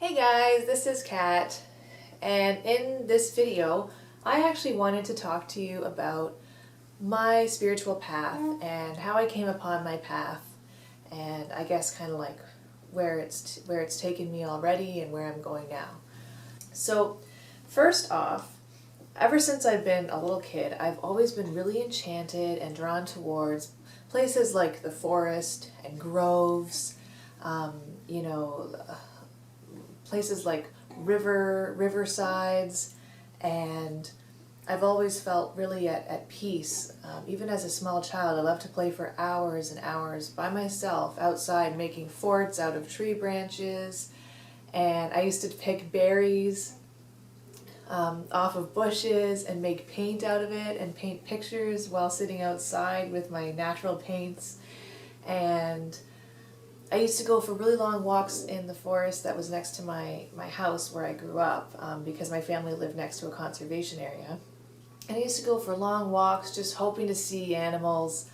Hey guys, this is Kat, and in this video I actually wanted to talk to you about my spiritual path and how I came upon my path, and I guess kind of like where it's taken me already and where I'm going now. So first off, ever since I've been a little kid, I've always been really enchanted and drawn towards places like the forest and groves, you know, places like riversides, and I've always felt really at peace. Even as a small child, I loved to play for hours and hours by myself outside, making forts out of tree branches, and I used to pick berries off of bushes and make paint out of it and paint pictures while sitting outside with my natural paints. And I used to go for really long walks in the forest that was next to my house where I grew up, because my family lived next to a conservation area. And I used to go for long walks just hoping to see animals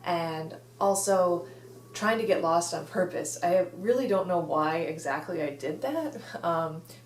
and also trying to get lost on purpose. I really don't know why exactly I did that,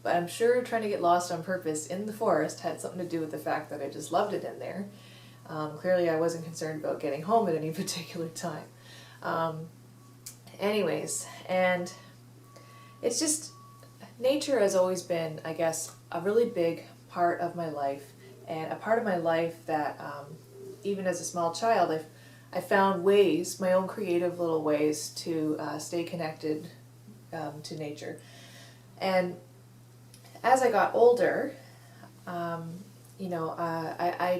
but I'm sure trying to get lost on purpose in the forest had something to do with the fact that I just loved it in there. Clearly I wasn't concerned about getting home at any particular time. Anyways, and it's just, nature has always been, I guess, a really big part of my life, and a part of my life that even as a small child I found ways, my own creative little ways to stay connected to nature. And as I got older, I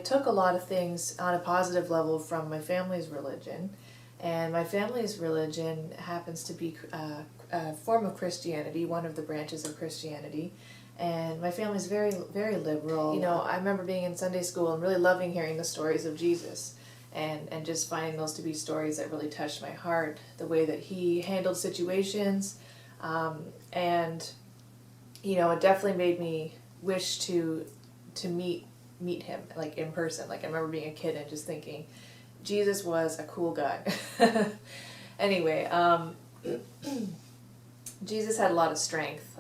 took a lot of things on a positive level from my family's religion. And my family's religion happens to be a form of Christianity, one of the branches of Christianity. And my family's very, very liberal. You know, I remember being in Sunday school and really loving hearing the stories of Jesus, and just finding those to be stories that really touched my heart, the way that he handled situations. And, you know, it definitely made me wish to meet him, like in person. Like I remember being a kid and just thinking, Jesus was a cool guy. Anyway, Jesus had a lot of strength,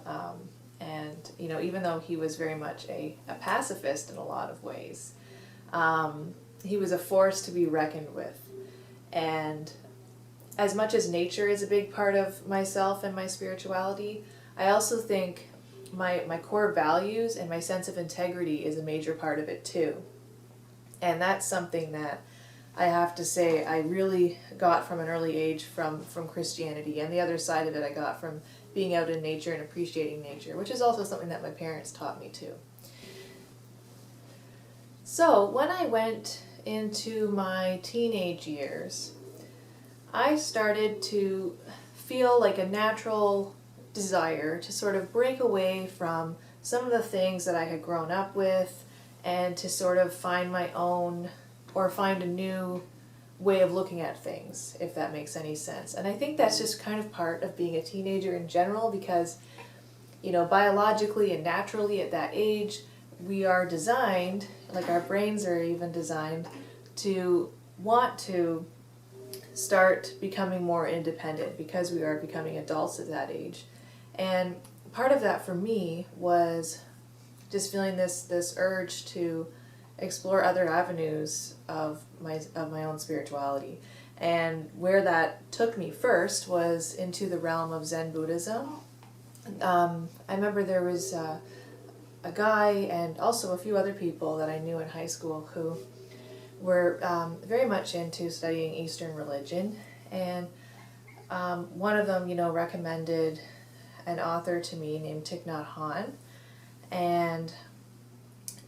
and you know, even though he was very much a pacifist in a lot of ways, he was a force to be reckoned with. And as much as nature is a big part of myself and my spirituality, I also think my core values and my sense of integrity is a major part of it too. And that's something that I have to say I really got from an early age from Christianity, and the other side of it I got from being out in nature and appreciating nature, which is also something that my parents taught me too. So when I went into my teenage years, I started to feel like a natural desire to sort of break away from some of the things that I had grown up with and to sort of find my own, or find a new way of looking at things, if that makes any sense. And I think that's just kind of part of being a teenager in general, because, you know, biologically and naturally at that age, we are designed, like our brains are even designed, to want to start becoming more independent because we are becoming adults at that age. And part of that for me was just feeling this urge to explore other avenues of my own spirituality. And where that took me first was into the realm of Zen Buddhism. I remember there was a guy and also a few other people that I knew in high school who were very much into studying Eastern religion, and one of them, you know, recommended an author to me named Thich Nhat Hanh. And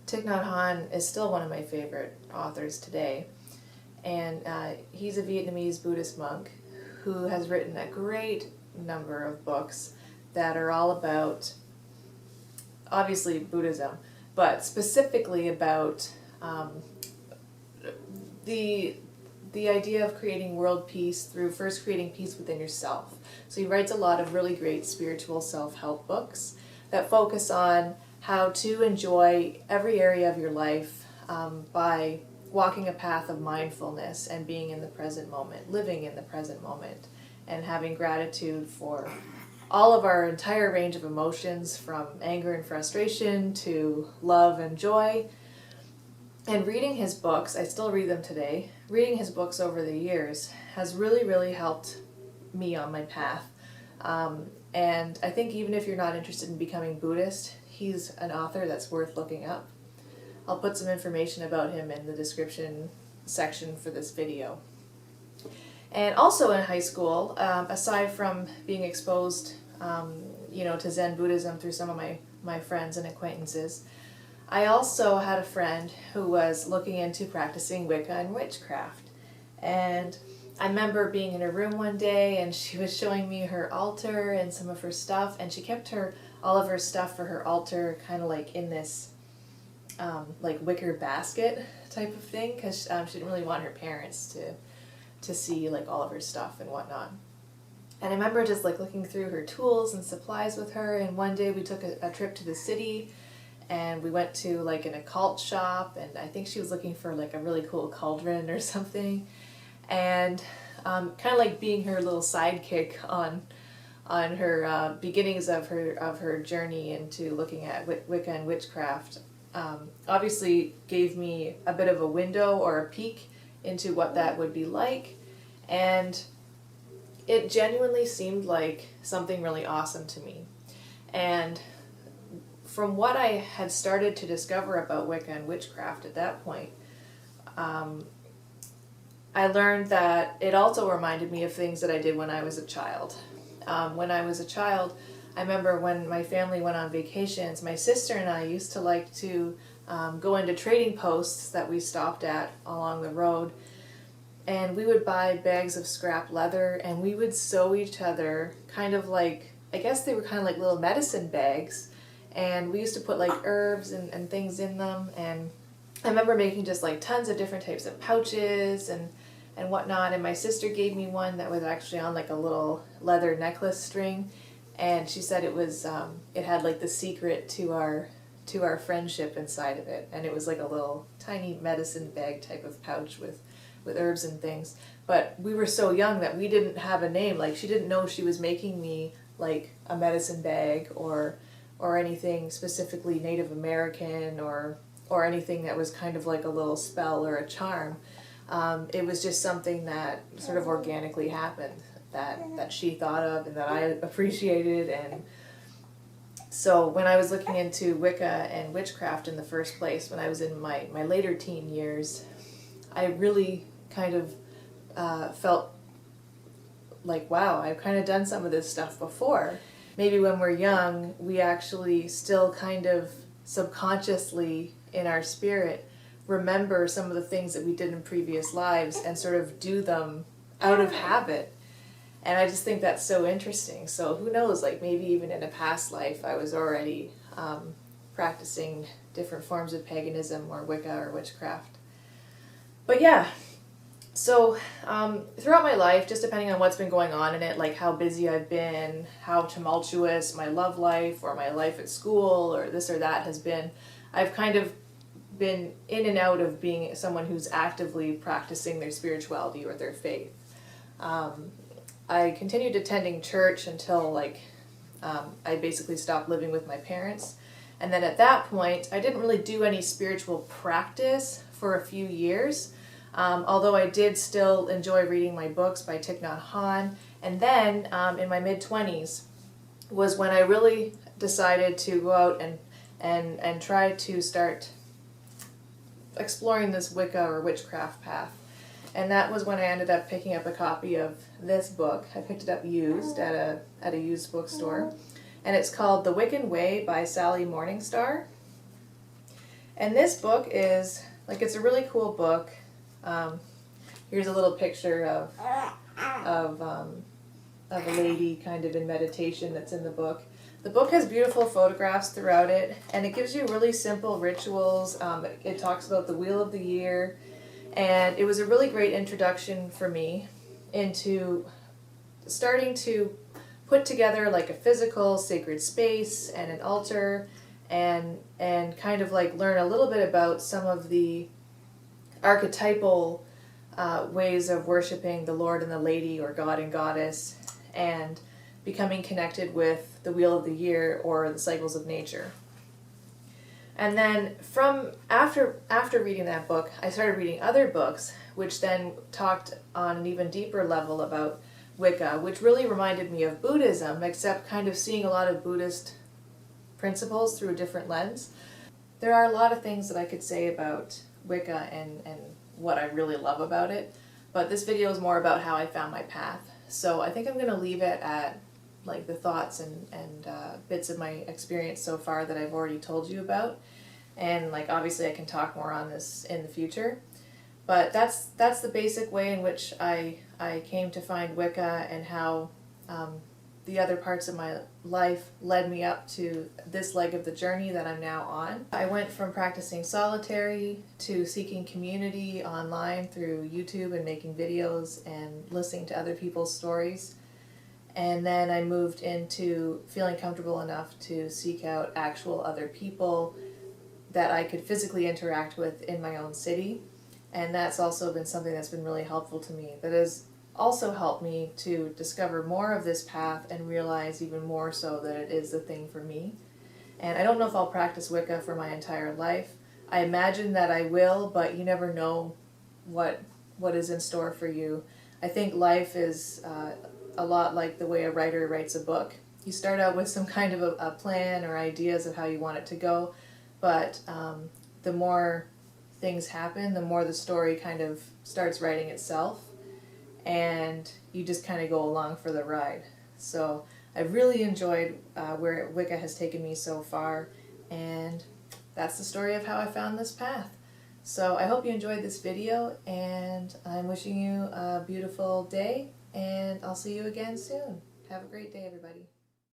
Thich Nhat Hanh is still one of my favorite authors today, and he's a Vietnamese Buddhist monk who has written a great number of books that are all about, obviously, Buddhism, but specifically about the idea of creating world peace through first creating peace within yourself. So he writes a lot of really great spiritual self-help books that focus on how to enjoy every area of your life by walking a path of mindfulness and being in the present moment, living in the present moment, and having gratitude for all of our entire range of emotions, from anger and frustration to love and joy. And reading his books, I still read them today, reading his books over the years has really, really helped me on my path. And I think even if you're not interested in becoming Buddhist, he's an author that's worth looking up. I'll put some information about him in the description section for this video. And also in high school, aside from being exposed to Zen Buddhism through some of my friends and acquaintances, I also had a friend who was looking into practicing Wicca and witchcraft. And I remember being in her room one day and she was showing me her altar and some of her stuff, and she kept all of her stuff for her altar kind of like in this like wicker basket type of thing, because she didn't really want her parents to see like all of her stuff and whatnot. And I remember just like looking through her tools and supplies with her, and one day we took a trip to the city and we went to like an occult shop, and I think she was looking for like a really cool cauldron or something, and kind of like being her little sidekick on her beginnings of her journey into looking at Wicca and witchcraft, obviously gave me a bit of a window or a peek into what that would be like, and it genuinely seemed like something really awesome to me. And from what I had started to discover about Wicca and witchcraft at that point, I learned that it also reminded me of things that I did when I was a child. When I was a child, I remember when my family went on vacations, my sister and I used to like to go into trading posts that we stopped at along the road, and we would buy bags of scrap leather and we would sew each other kind of like, I guess they were kind of like little medicine bags, and we used to put like herbs and things in them. And I remember making just like tons of different types of pouches and whatnot, and my sister gave me one that was actually on like a little leather necklace string, and she said it was it had like the secret to our friendship inside of it, and it was like a little tiny medicine bag type of pouch with herbs and things. But we were so young that we didn't have a name. Like, she didn't know she was making me like a medicine bag or anything specifically Native American or anything that was kind of like a little spell or a charm. It was just something that sort of organically happened, that she thought of and that I appreciated. And so when I was looking into Wicca and witchcraft in the first place, when I was in my later teen years, I really kind of felt like, wow, I've kind of done some of this stuff before. Maybe when we're young, we actually still kind of subconsciously in our spirit remember some of the things that we did in previous lives and sort of do them out of habit. And I just think that's so interesting. So who knows, like maybe even in a past life I was already practicing different forms of paganism or Wicca or witchcraft. But yeah, so throughout my life, just depending on what's been going on in it, like how busy I've been, how tumultuous my love life or my life at school or this or that has been, I've kind of been in and out of being someone who's actively practicing their spirituality or their faith. I continued attending church until I basically stopped living with my parents. And then at that point, I didn't really do any spiritual practice for a few years. Although I did still enjoy reading my books by Thich Nhat Hanh. And then in my mid-20s was when I really decided to go out and try to start exploring this Wicca or witchcraft path. And that was when I ended up picking up a copy of this book. I picked it up used at a used bookstore. And it's called The Wiccan Way by Sally Morningstar. And this book is, it's a really cool book. Here's a little picture of a lady kind of in meditation that's in the book. The book has beautiful photographs throughout it, and it gives you really simple rituals. It talks about the wheel of the year, and it was a really great introduction for me into starting to put together like a physical sacred space and an altar, and kind of like learn a little bit about some of the archetypal ways of worshiping the Lord and the Lady or God and Goddess, and becoming connected with the wheel of the year or the cycles of nature. And then after reading that book, I started reading other books, which then talked on an even deeper level about Wicca, which really reminded me of Buddhism, except kind of seeing a lot of Buddhist principles through a different lens. There are a lot of things that I could say about Wicca and what I really love about it, but this video is more about how I found my path. So I think I'm going to leave it at like the thoughts and bits of my experience so far that I've already told you about, and like obviously I can talk more on this in the future, but that's the basic way in which I came to find Wicca, and how the other parts of my life led me up to this leg of the journey that I'm now on. I went from practicing solitary to seeking community online through YouTube and making videos and listening to other people's stories. And then I moved into feeling comfortable enough to seek out actual other people that I could physically interact with in my own city. And that's also been something that's been really helpful to me. That has also helped me to discover more of this path and realize even more so that it is the thing for me. And I don't know if I'll practice Wicca for my entire life. I imagine that I will, but you never know what is in store for you. I think life is a lot like the way a writer writes a book. You start out with some kind of a plan or ideas of how you want it to go, but the more things happen, the more the story kind of starts writing itself, and you just kind of go along for the ride. So I've really enjoyed where Wicca has taken me so far, and that's the story of how I found this path. So I hope you enjoyed this video, and I'm wishing you a beautiful day, and I'll see you again soon. Have a great day, everybody.